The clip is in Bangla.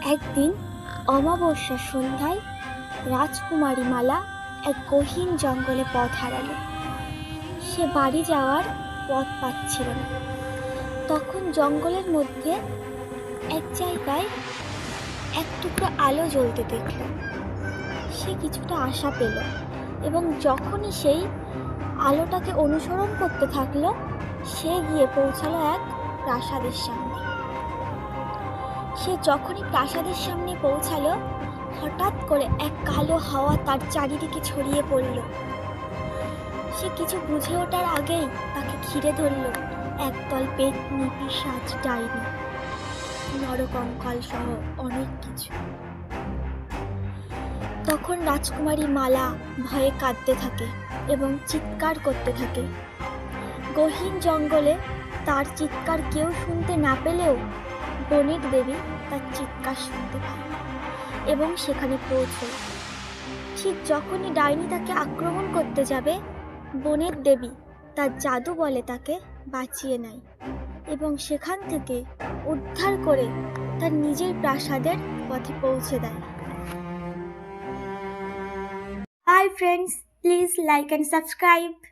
একদিন অমাবস্যার সন্ধ্যায় রাজকুমারী মালা এক গহীন জঙ্গলে পথ হারালো। সে বাড়ি যাওয়ার পথ পাচ্ছিল না। তখন জঙ্গলের মধ্যে এক জায়গায় এক টুকরো আলো জ্বলতে দেখল। সে কিছুটা আশা পেল এবং যখনই সেই আলোটাকে অনুসরণ করতে থাকলো, সে গিয়ে পৌঁছালো এক প্রাসাদের সামনে। সে যখনই প্রাসাদের সামনে পৌঁছালো, হঠাৎ করে এক কালো হাওয়া তার চারিদিকে ছড়িয়ে পড়ল। সে কিছু বুঝে ওঠার আগেই তাকে ঘিরে ধরল একদল পেতনি, পিশাচ, ডাইনি, নরকঙ্কাল সহ অনেক কিছু। তখন রাজকুমারী মালা ভয়ে কাঁদতে থাকে এবং চিৎকার করতে থাকে। গহীন জঙ্গলে তার চিৎকার কেউ শুনতে না পেলেও বনের দেবী তার চিৎকার শুনতে পায় এবং সেখানে পৌঁছয়। ঠিক যখনই ডাইনি তাকে আক্রমণ করতে যাবে, বনের দেবী তার জাদু বলে তাকে বাঁচিয়ে নেয় এবং সেখান থেকে উদ্ধার করে তার নিজের প্রাসাদের পথে পৌঁছে দেয়। Hi friends, please like and subscribe.